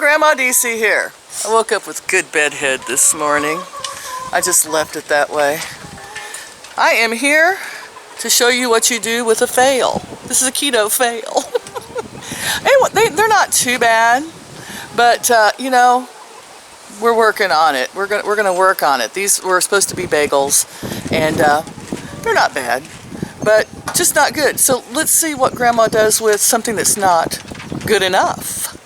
Grandma DC here. I woke up with good bedhead this morning. I just left it that way. I am here to show you what you do with a fail. This is a keto fail. Anyway, they're not too bad, but you know, we're working on it. We're gonna work on it. These were supposed to be bagels, and they're not bad, but just not good. So let's see what Grandma does with something that's not good enough.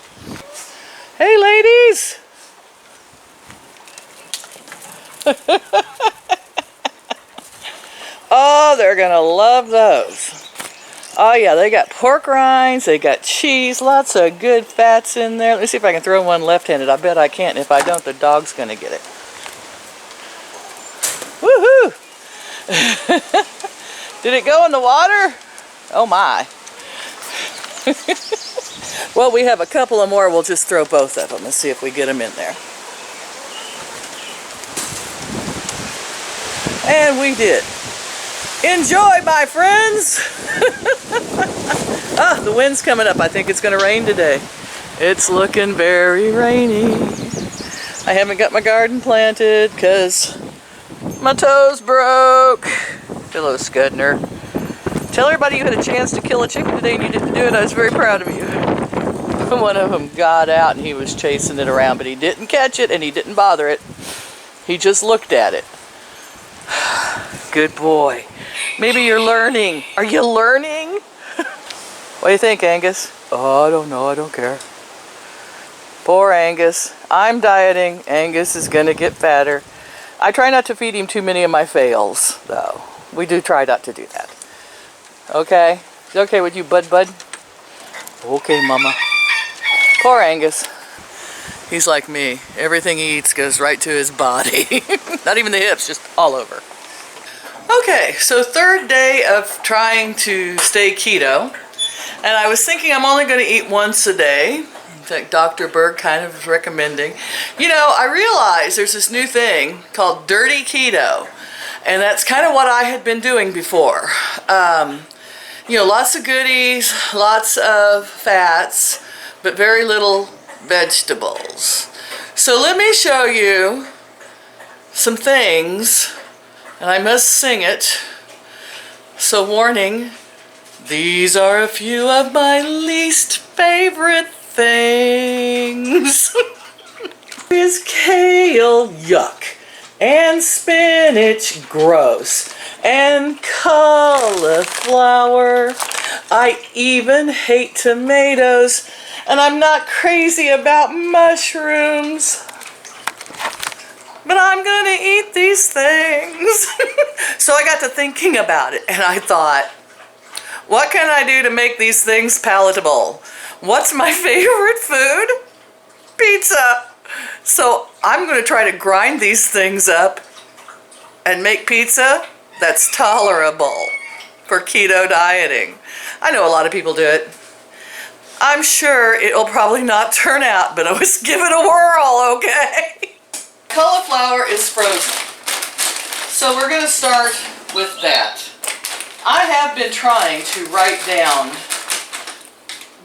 Hey, ladies! Oh, they're gonna love those. Oh yeah, they got pork rinds, they got cheese, lots of good fats in there. Let me see if I can throw one left-handed. I bet I can't. If I don't, the dog's gonna get it. Woohoo! Did it go in the water? Oh my. Well, we have a couple of more. We'll just throw both of them and see if we get them in there. And we did. Enjoy, my friends! Ah, the wind's coming up. I think it's going to rain today. It's looking very rainy. I haven't got my garden planted because my toes broke. Hello, Scudner. Tell everybody you had a chance to kill a chicken today and you didn't do it. I was very proud of you. One of them got out and he was chasing it around, but he didn't catch it and he didn't bother it. He just looked at it. Good boy. Maybe you're learning. Are you learning? What do you think, Angus? Oh, I don't know. I don't care. Poor Angus. I'm dieting. Angus is going to get fatter. I try not to feed him too many of my fails, though. We do try not to do that. Okay? Is it okay with you, bud? Okay, Mama. Poor Angus. He's like me. Everything he eats goes right to his body. Not even the hips, just all over. Okay, so third day of trying to stay keto. And I was thinking I'm only going to eat once a day. In fact, Dr. Berg kind of is recommending. You know, I realized there's this new thing called dirty keto. And that's kind of what I had been doing before. You know, lots of goodies, lots of fats, but very little vegetables. So let me show you some things, and I must sing it. So warning, these are a few of my least favorite things. Is kale, yuck, and spinach, gross, and cauliflower. I even hate tomatoes, and I'm not crazy about mushrooms. But I'm gonna eat these things. So I got to thinking about it, and I thought, what can I do to make these things palatable? What's my favorite food? Pizza. So I'm gonna try to grind these things up and make pizza that's tolerable for keto dieting. I know a lot of people do it. I'm sure it'll probably not turn out, but let's give it a whirl, okay? Cauliflower is frozen. So we're gonna start with that. I have been trying to write down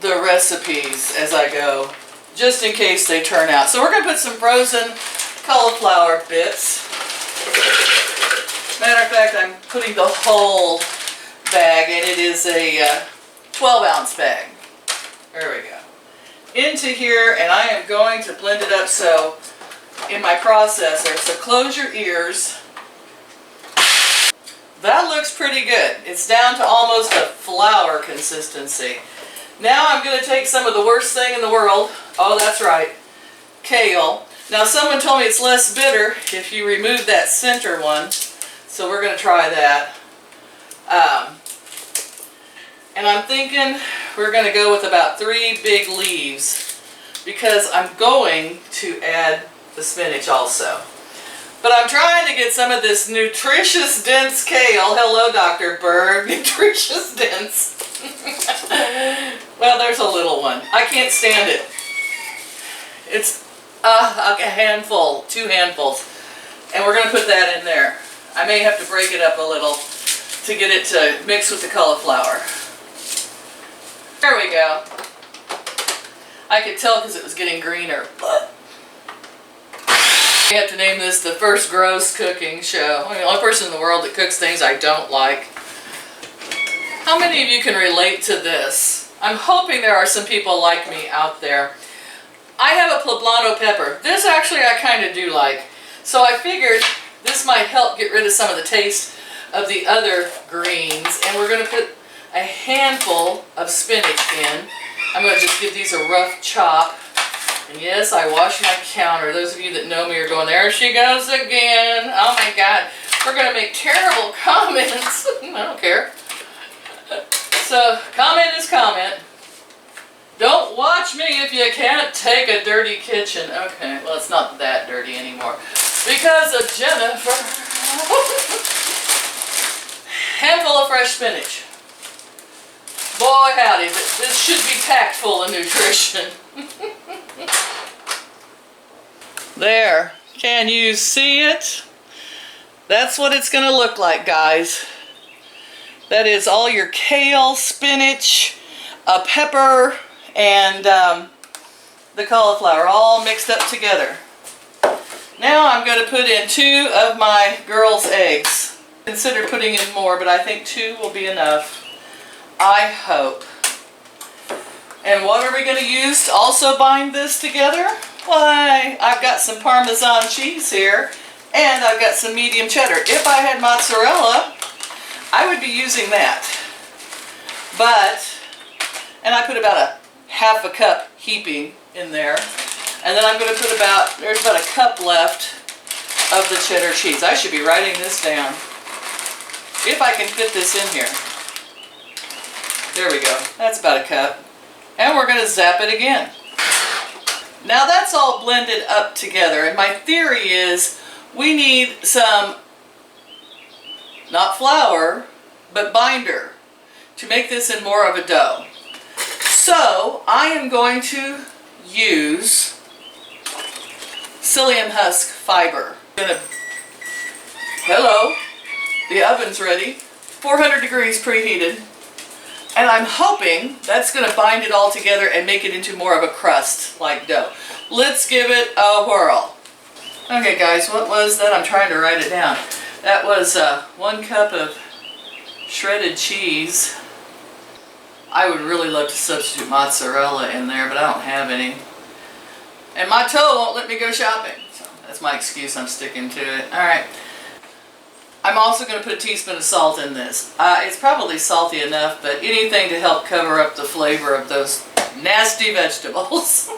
the recipes as I go, just in case they turn out. So we're gonna put some frozen cauliflower bits. Matter of fact, I'm putting the whole bag, and it is a 12-ounce bag. There we go. Into here, and I am going to blend it up so in my processor. So close your ears. That looks pretty good. It's down to almost a flour consistency. Now I'm going to take some of the worst thing in the world. Oh, that's right. Kale. Now someone told me it's less bitter if you remove that center one. So we're going to try that. And I'm thinking we're going to go with about 3 big leaves because I'm going to add the spinach also. But I'm trying to get some of this nutritious dense kale. Hello, Dr. Berg. Nutritious dense. Well, there's a little one. I can't stand it. It's a handful, 2 handfuls. And we're going to put that in there. I may have to break it up a little to get it to mix with the cauliflower. There we go. I could tell because it was getting greener. We have to name this the first gross cooking show. I'm the only person in the world that cooks things I don't like. How many of you can relate to this? I'm hoping there are some people like me out there. I have a poblano pepper. This actually I kind of do like. So I figured this might help get rid of some of the taste of the other greens. And we're going to put a handful of spinach in. I'm going to just give these a rough chop. And yes, I wash my counter. Those of you that know me are going, there she goes again. Oh my God. We're going to make terrible comments. I don't care. So, comment is comment. Don't watch me if you can't take a dirty kitchen. Okay, well it's not that dirty anymore. Because of Jennifer. Handful of fresh spinach. Boy howdy, this should be packed full of nutrition. There, can you see it? That's what it's going to look like, guys. That is all your kale, spinach, pepper, and the cauliflower all mixed up together. Now I'm going to put in 2 of my girls' eggs. Consider putting in more, but I think 2 will be enough. I hope. And what are we going to use to also bind this together? Why, I've got some Parmesan cheese here, and I've got some medium cheddar. If I had mozzarella, I would be using that. But, and I put about a half a cup heaping in there. And then I'm going to put there's about a cup left of the cheddar cheese. I should be writing this down. If I can fit this in here. There we go. That's about a cup. And we're going to zap it again. Now that's all blended up together. And my theory is we need some, not flour, but binder to make this in more of a dough. So I am going to use psyllium husk fiber. Hello, the oven's ready, 400 degrees preheated, and I'm hoping that's going to bind it all together and make it into more of a crust like dough. Let's give it a whirl. Okay guys, what was that? I'm trying to write it down. That was 1 cup of shredded cheese. I would really love to substitute mozzarella in there, but I don't have any. And my toe won't let me go shopping. So that's my excuse, I'm sticking to it. Alright. I'm also going to put a teaspoon of salt in this. It's probably salty enough, but anything to help cover up the flavor of those nasty vegetables.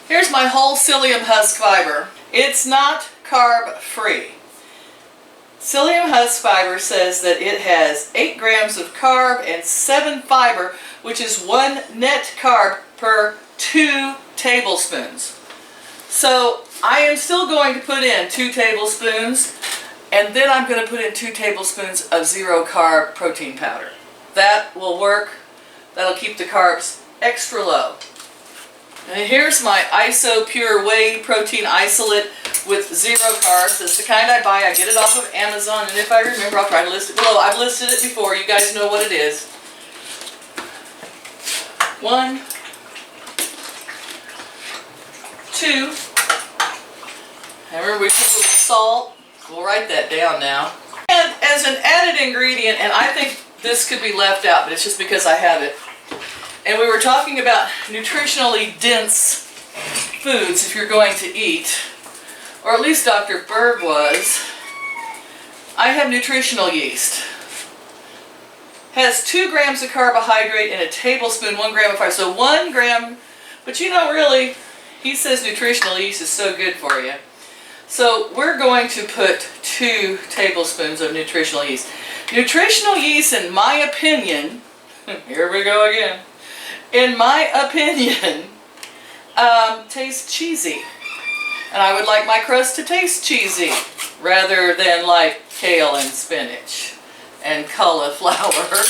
Here's my whole psyllium husk fiber. It's not carb free. Psyllium husk fiber says that it has 8 grams of carb and 7 fiber, which is 1 net carb per 2 tablespoons. So I am still going to put in 2 tablespoons, and then I'm going to put in 2 tablespoons of 0 carb protein powder. That will work. That'll keep the carbs extra low. And here's my ISO Pure Whey Protein Isolate with 0 carbs. It's the kind I buy. I get it off of Amazon, and if I remember, I'll try to list it below. I've listed it before. You guys know what it is. 1, 2. And remember, we put a little salt. We'll write that down now. And as an added ingredient, and I think this could be left out, but it's just because I have it. And we were talking about nutritionally dense foods if you're going to eat, or at least Dr. Berg was. I have nutritional yeast. Has 2 grams of carbohydrate and a tablespoon, 1 gram of fiber. So 1 gram, but you know really, he says nutritional yeast is so good for you. So we're going to put 2 tablespoons of nutritional yeast. Nutritional yeast, in my opinion, here we go again, in my opinion, tastes cheesy. And I would like my crust to taste cheesy rather than like kale and spinach and cauliflower.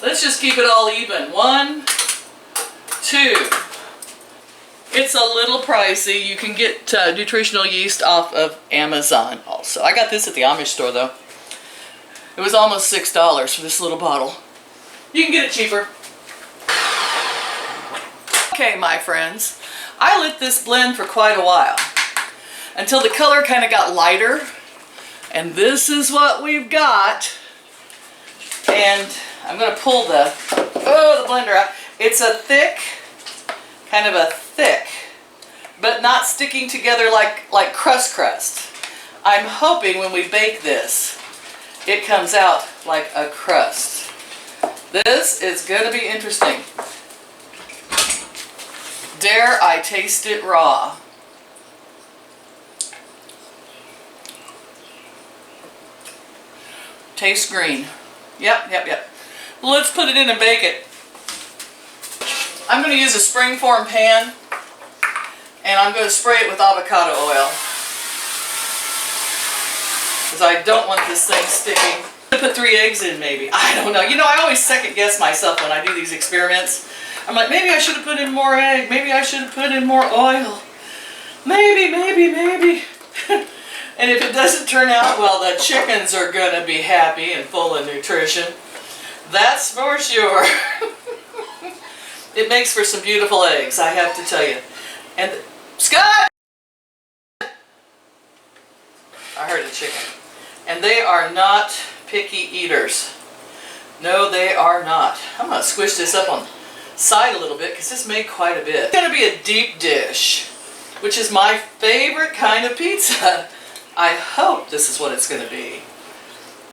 Let's just keep it all even. 1, 2. It's a little pricey. You can get nutritional yeast off of Amazon also. I got this at the Amish store though. It was almost $6 for this little bottle. You can get it cheaper. Okay, my friends, I let this blend for quite a while until the color kind of got lighter, and this is what we've got. And I'm going to pull the blender out. It's a thick, kind of a thick, but not sticking together like crust. I'm hoping when we bake this, it comes out like a crust. This is going to be interesting. Dare I taste it raw? Tastes green. Yep. Let's put it in and bake it. I'm going to use a springform pan, and I'm going to spray it with avocado oil, because I don't want this thing sticking. I'm going to put 3 eggs in, maybe. I don't know. You know, I always second guess myself when I do these experiments. I'm like, maybe I should have put in more egg. Maybe I should have put in more oil. Maybe. And if it doesn't turn out well, the chickens are going to be happy and full of nutrition. That's for sure. It makes for some beautiful eggs, I have to tell you. And Scud! I heard a chicken. And they are not picky eaters. No, they are not. I'm going to squish this up on the side a little bit, because this made quite a bit. It's going to be a deep dish, which is my favorite kind of pizza. I hope this is what it's going to be.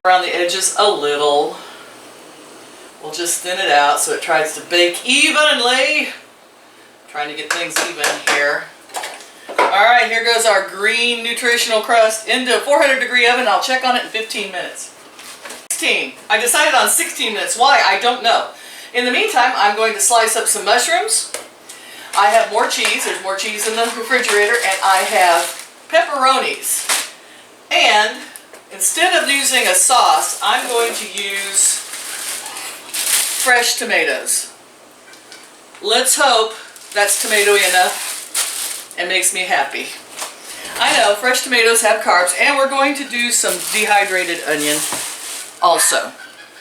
Around the edges a little. We'll just thin it out so it tries to bake evenly. Trying to get things even here. Alright, here goes our green nutritional crust into a 400-degree oven. I'll check on it in 15 minutes. 16. I decided on 16 minutes. Why? I don't know. In the meantime, I'm going to slice up some mushrooms. I have more cheese. There's more cheese in the refrigerator. And I have pepperonis. And instead of using a sauce, I'm going to use fresh tomatoes. Let's hope that's tomatoey enough and makes me happy. I know fresh tomatoes have carbs, and we're going to do some dehydrated onion also.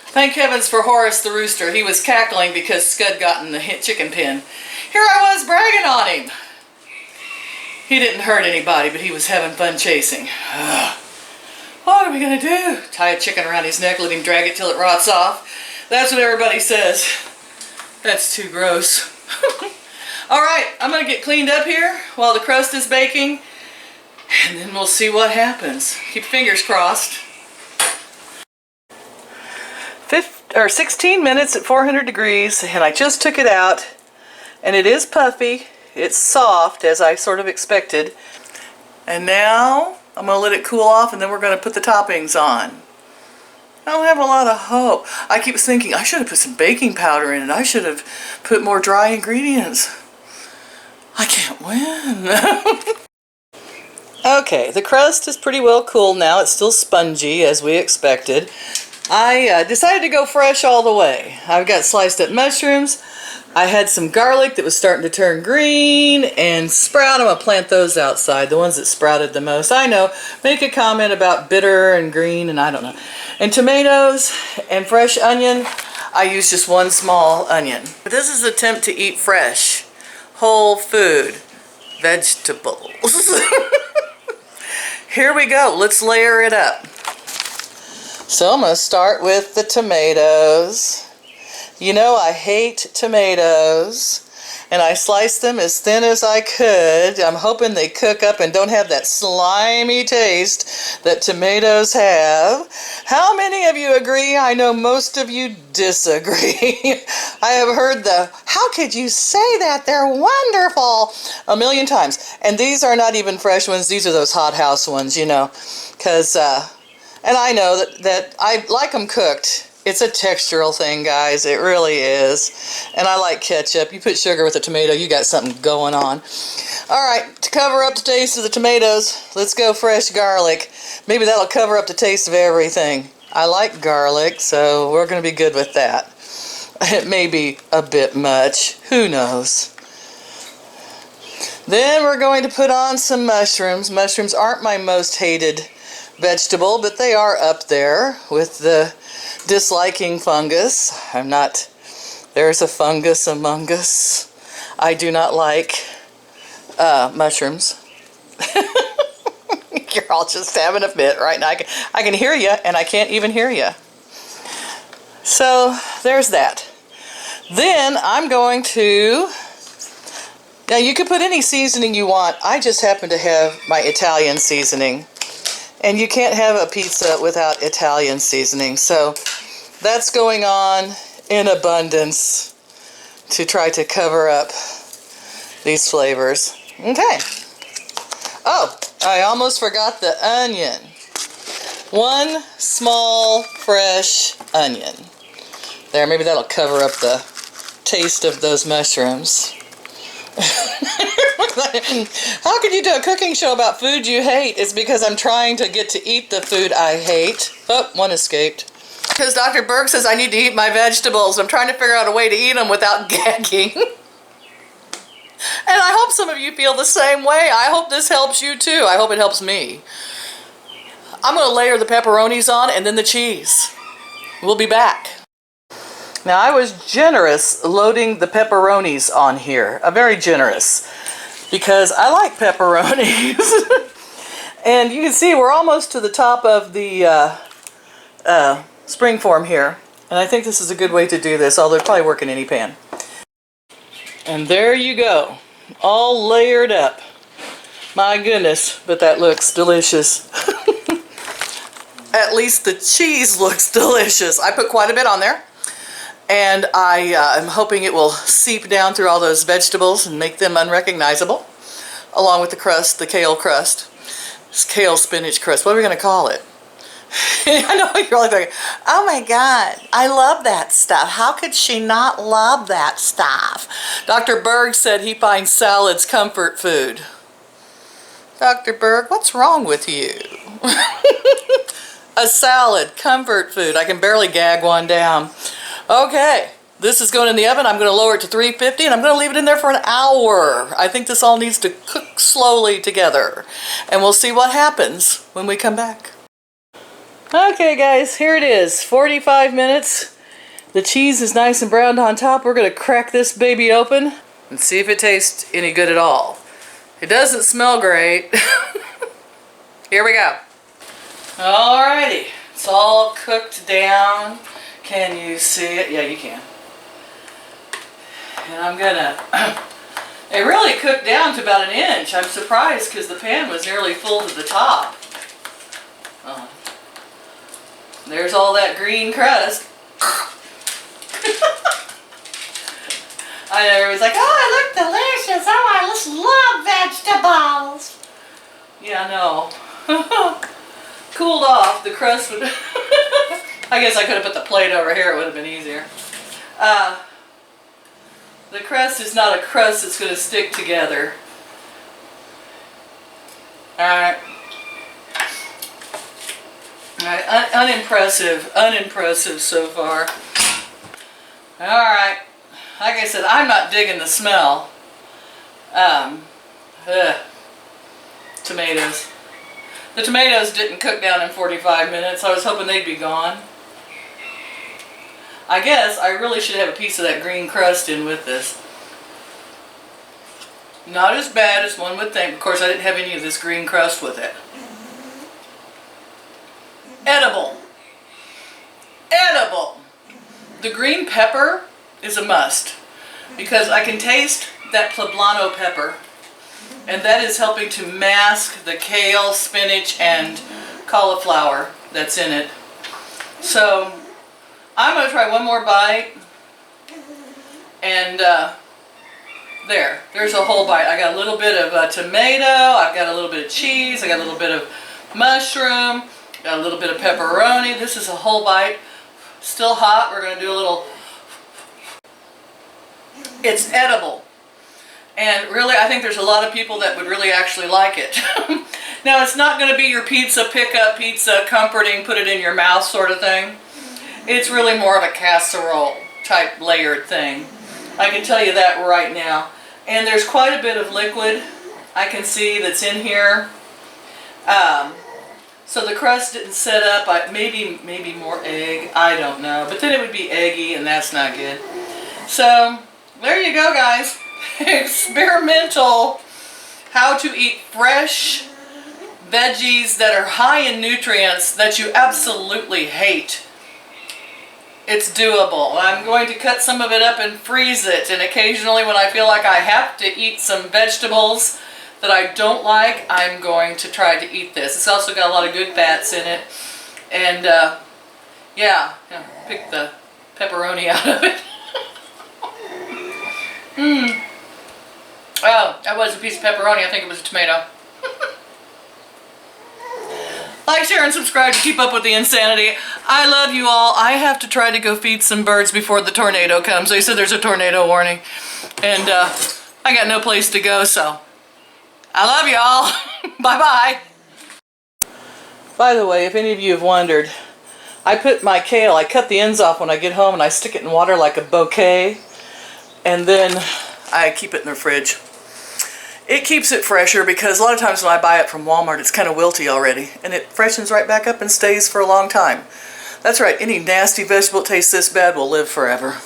Thank heavens for Horace the rooster. He was cackling because Scud got in the chicken pen. Here I was bragging on him. He didn't hurt anybody, but he was having fun chasing. What are we going to do? Tie a chicken around his neck, let him drag it till it rots off. That's what everybody says. That's too gross. Alright, I'm going to get cleaned up here while the crust is baking, and then we'll see what happens. Keep your fingers crossed. 16 minutes at 400 degrees, and I just took it out, and it is puffy. It's soft, as I sort of expected. And now I'm going to let it cool off, and then we're going to put the toppings on. I don't have a lot of hope. I keep thinking I should have put some baking powder in it. I should have put more dry ingredients. I can't win. Okay, the crust is pretty well cooled now. It's still spongy, as we expected. I decided to go fresh all the way. I've got sliced up mushrooms. I had some garlic that was starting to turn green, and sprout. I'm going to plant those outside, the ones that sprouted the most. I know, make a comment about bitter and green, and I don't know. And tomatoes and fresh onion. I use just one small onion. But this is an attempt to eat fresh, whole food, vegetables. Here we go. Let's layer it up. So I'm going to start with the tomatoes. You know, I hate tomatoes, and I sliced them as thin as I could. I'm hoping they cook up and don't have that slimy taste that tomatoes have. How many of you agree? I know most of you disagree. I have heard the, how could you say that? They're wonderful, a million times. And these are not even fresh ones. These are those hot house ones, you know, because, and I know that I like them cooked. It's a textural thing, guys. It really is. And I like ketchup. You put sugar with a tomato, you got something going on. Alright, to cover up the taste of the tomatoes, let's go fresh garlic. Maybe that'll cover up the taste of everything. I like garlic, so we're going to be good with that. It may be a bit much. Who knows? Then we're going to put on some mushrooms. Mushrooms aren't my most hated vegetable, but they are up there with the disliking fungus. I'm not, there's a fungus among us. I do not like mushrooms. You're all just having a fit right now. I can hear you, and I can't even hear you. So there's that. Then I'm going to, now you can put any seasoning you want. I just happen to have my Italian seasoning. And you can't have a pizza without Italian seasoning. So that's going on in abundance to try to cover up these flavors. Okay. Oh, I almost forgot the onion. One small fresh onion. There, maybe that'll cover up the taste of those mushrooms. How could you do a cooking show about food you hate? It's because I'm trying to get to eat the food I hate. Oh, one escaped. Because Dr. Berg says I need to eat my vegetables. I'm trying to figure out a way to eat them without gagging. And I hope some of you feel the same way. I hope this helps you too. I hope it helps me. I'm going to layer the pepperonis on and then the cheese. We'll be back. Now I was generous loading the pepperonis on here. Very generous. Because I like pepperonis. And you can see we're almost to the top of the spring form here. And I think this is a good way to do this, although it'd probably work in any pan. And there you go, all layered up. My goodness, but that looks delicious. At least the cheese looks delicious. I put quite a bit on there. And I am hoping it will seep down through all those vegetables and make them unrecognizable. Along with the crust, the kale crust. This kale spinach crust, what are we going to call it? I know you're like thinking, oh my God, I love that stuff. How could she not love that stuff? Dr. Berg said he finds salads comfort food. Dr. Berg, what's wrong with you? A salad, comfort food. I can barely gag one down. Okay, this is going in the oven. I'm going to lower it to 350 and I'm going to leave it in there for an hour. I think this all needs to cook slowly together. And we'll see what happens when we come back. Okay guys, here it is, 45 minutes. The cheese is nice and browned on top. We're going to crack this baby open and see if it tastes any good at all. It doesn't smell great. Here we go. Alrighty, it's all cooked down. Can you see it? Yeah, you can. And I'm gonna, it really cooked down to about an inch. I'm surprised because the pan was nearly full to the top. There's all that green crust. I know everybody's like, oh, it looked delicious. Oh, I just love vegetables. Yeah, no. Cooled off, the crust would... I guess I could have put the plate over here. It would have been easier. The crust is not a crust that's going to stick together. Alright. Alright, unimpressive so far. Alright, like I said, I'm not digging the smell. Tomatoes. The tomatoes didn't cook down in 45 minutes. I was hoping they'd be gone. I guess I really should have a piece of that green crust in with this. Not as bad as one would think. Of course, I didn't have any of this green crust with it. Edible. Edible. The green pepper is a must because I can taste that poblano pepper, and that is helping to mask the kale, spinach, and cauliflower that's in it. So I'm going to try one more bite, and there's a whole bite. I got a little bit of tomato, I've got a little bit of cheese, I got a little bit of mushroom, got a little bit of pepperoni. This is a whole bite. Still hot. We're going to do a little... It's edible. And really, I think there's a lot of people that would really actually like it. Now, it's not going to be your pizza pickup, pizza comforting, put it in your mouth sort of thing. It's really more of a casserole type layered thing. I can tell you that right now. And there's quite a bit of liquid I can see that's in here. So the crust didn't set up. Maybe more egg. I don't know. But then it would be eggy, and that's not good. So there you go, guys. experimental how to eat fresh veggies that are high in nutrients that you absolutely hate. It's doable. I'm going to cut some of it up and freeze it, and occasionally when I feel like I have to eat some vegetables that I don't like, I'm going to try to eat this. It's also got a lot of good fats in it, and yeah, pick the pepperoni out of it. Oh, that was a piece of pepperoni. I think it was a tomato. Like, share, and subscribe to keep up with the insanity. I love you all. I have to try to go feed some birds before the tornado comes. They said there's a tornado warning. And I got no place to go, so I love y'all. Bye-bye. By the way, if any of you have wondered, I put my kale, I cut the ends off when I get home and I stick it in water like a bouquet. And then I keep it in the fridge. It keeps it fresher because a lot of times when I buy it from Walmart, it's kind of wilty already. And it freshens right back up and stays for a long time. That's right, any nasty vegetable that tastes this bad will live forever.